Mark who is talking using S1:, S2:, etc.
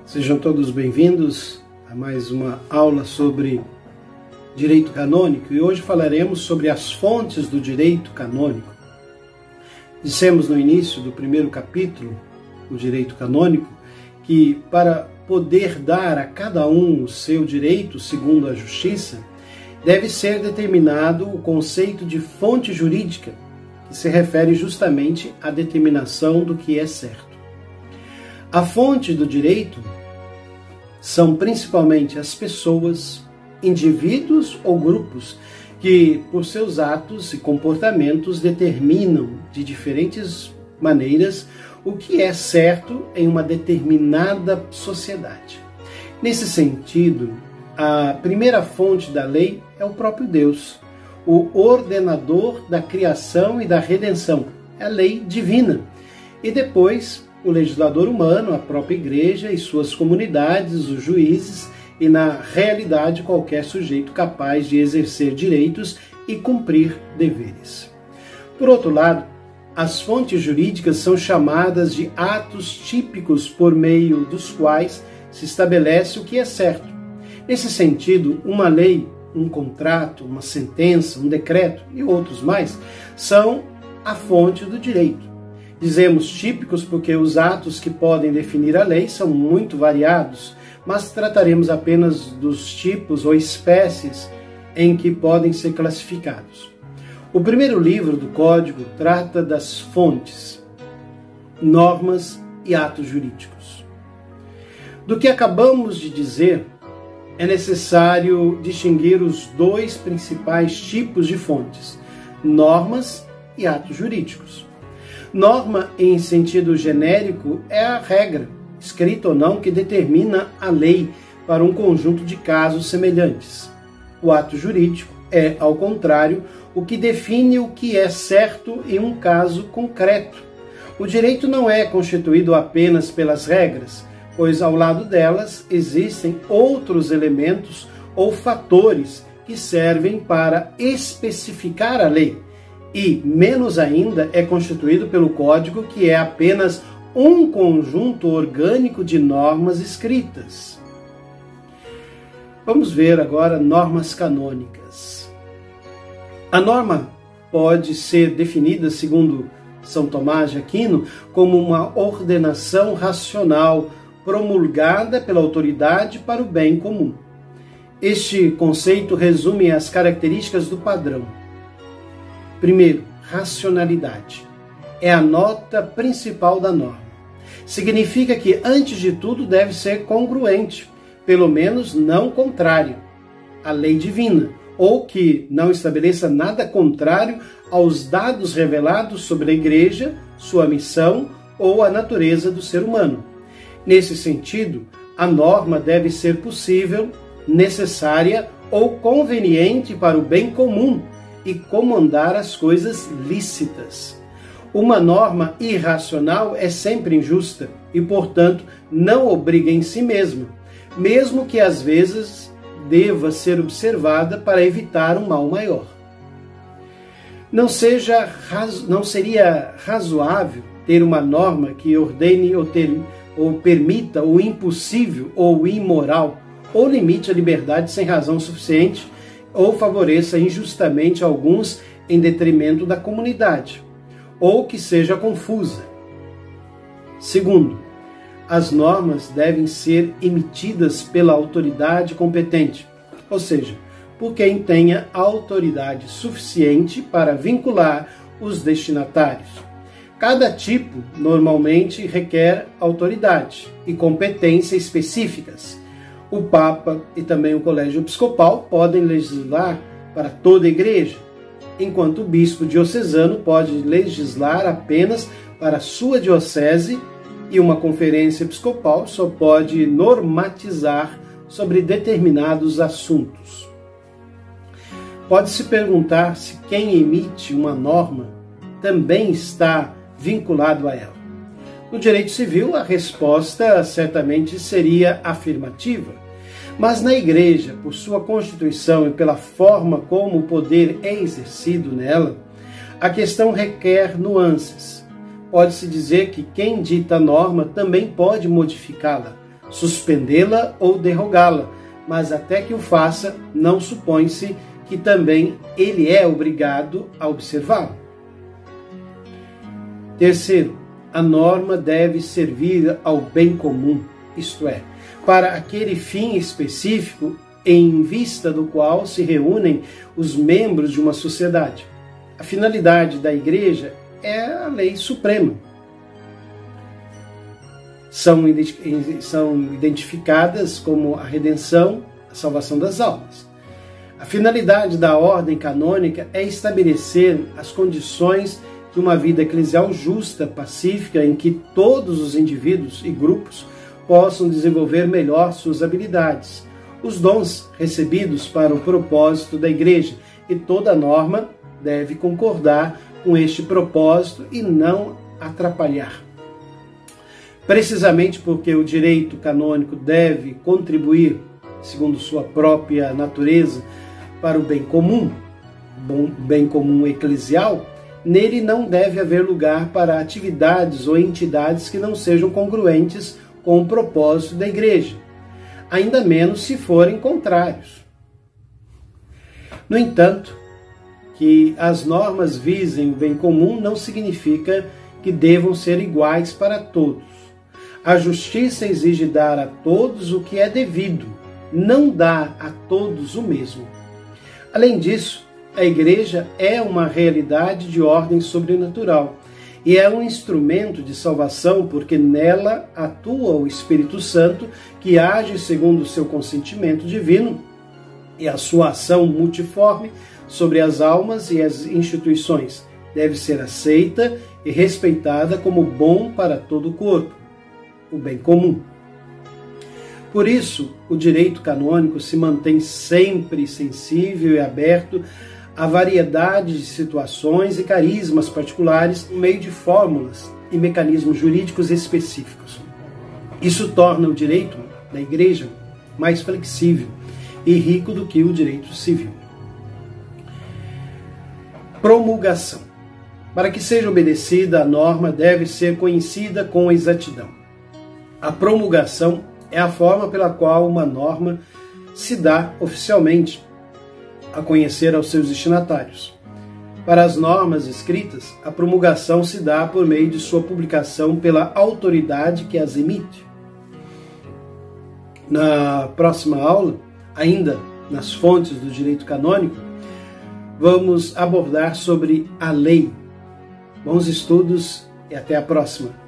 S1: Sejam todos bem-vindos a mais uma aula sobre direito canônico e hoje falaremos sobre as fontes do direito canônico. Dissemos no início do primeiro capítulo, o direito canônico, que para poder dar a cada um o seu direito segundo a justiça, deve ser determinado o conceito de fonte jurídica, que se refere justamente à determinação do que é certo. A fonte do direito são principalmente as pessoas, indivíduos ou grupos que, por seus atos e comportamentos, determinam de diferentes maneiras o que é certo em uma determinada sociedade. Nesse sentido, a primeira fonte da lei é o próprio Deus, o ordenador da criação e da redenção, é a lei divina. E depois, o legislador humano, a própria igreja e suas comunidades, os juízes e, na realidade, qualquer sujeito capaz de exercer direitos e cumprir deveres. Por outro lado, as fontes jurídicas são chamadas de atos típicos por meio dos quais se estabelece o que é certo. Nesse sentido, uma lei, um contrato, uma sentença, um decreto e outros mais são a fonte do direito. Dizemos típicos porque os atos que podem definir a lei são muito variados, mas trataremos apenas dos tipos ou espécies em que podem ser classificados. O primeiro livro do Código trata das fontes, normas e atos jurídicos. Do que acabamos de dizer, é necessário distinguir os dois principais tipos de fontes, normas e atos jurídicos. Norma, em sentido genérico, é a regra, escrita ou não, que determina a lei para um conjunto de casos semelhantes. O ato jurídico é, ao contrário, o que define o que é certo em um caso concreto. O direito não é constituído apenas pelas regras, pois ao lado delas existem outros elementos ou fatores que servem para especificar a lei. E, menos ainda, é constituído pelo Código, que é apenas um conjunto orgânico de normas escritas. Vamos ver agora normas canônicas. A norma pode ser definida, segundo São Tomás de Aquino, como uma ordenação racional promulgada pela autoridade para o bem comum. Este conceito resume as características do padrão. Primeiro, racionalidade. É a nota principal da norma. Significa que, antes de tudo, deve ser congruente, pelo menos não contrário à lei divina, ou que não estabeleça nada contrário aos dados revelados sobre a igreja, sua missão ou a natureza do ser humano. Nesse sentido, a norma deve ser possível, necessária ou conveniente para o bem comum e comandar as coisas lícitas. Uma norma irracional é sempre injusta e, portanto, não obriga em si mesma, mesmo que às vezes deva ser observada para evitar um mal maior. Não seria razoável ter uma norma que ordene ou permita o impossível ou o imoral, ou limite a liberdade sem razão suficiente, ou favoreça injustamente alguns em detrimento da comunidade, ou que seja confusa. Segundo, as normas devem ser emitidas pela autoridade competente, ou seja, por quem tenha autoridade suficiente para vincular os destinatários. Cada tipo normalmente requer autoridade e competência específicas. O Papa e também o Colégio Episcopal podem legislar para toda a igreja, enquanto o bispo diocesano pode legislar apenas para a sua diocese e uma conferência episcopal só pode normatizar sobre determinados assuntos. Pode-se perguntar se quem emite uma norma também está vinculado a ela. No direito civil, a resposta certamente seria afirmativa. Mas na Igreja, por sua Constituição e pela forma como o poder é exercido nela, a questão requer nuances. Pode-se dizer que quem dita a norma também pode modificá-la, suspendê-la ou derrogá-la, mas até que o faça, não supõe-se que também ele é obrigado a observá-la. Terceiro, a norma deve servir ao bem comum, isto é, para aquele fim específico em vista do qual se reúnem os membros de uma sociedade. A finalidade da Igreja é a lei suprema. São identificadas como a redenção, a salvação das almas. A finalidade da ordem canônica é estabelecer as condições de uma vida eclesial justa, pacífica, em que todos os indivíduos e grupos possam desenvolver melhor suas habilidades, os dons recebidos para o propósito da Igreja, e toda norma deve concordar com este propósito e não atrapalhar. Precisamente porque o direito canônico deve contribuir, segundo sua própria natureza, para o bem comum eclesial, nele não deve haver lugar para atividades ou entidades que não sejam congruentes com o propósito da Igreja, ainda menos se forem contrários. No entanto, que as normas visem o bem comum não significa que devam ser iguais para todos. A justiça exige dar a todos o que é devido, não dá a todos o mesmo. Além disso, a Igreja é uma realidade de ordem sobrenatural e é um instrumento de salvação porque nela atua o Espírito Santo, que age segundo o seu consentimento divino, e a sua ação multiforme sobre as almas e as instituições deve ser aceita e respeitada como bom para todo o corpo, o bem comum. Por isso, o direito canônico se mantém sempre sensível e aberto a variedade de situações e carismas particulares por meio de fórmulas e mecanismos jurídicos específicos. Isso torna o direito da Igreja mais flexível e rico do que o direito civil. Promulgação. Para que seja obedecida, a norma deve ser conhecida com exatidão. A promulgação é a forma pela qual uma norma se dá oficialmente a conhecer aos seus destinatários. Para as normas escritas, a promulgação se dá por meio de sua publicação pela autoridade que as emite. Na próxima aula, ainda nas fontes do direito canônico, vamos abordar sobre a lei. Bons estudos e até a próxima!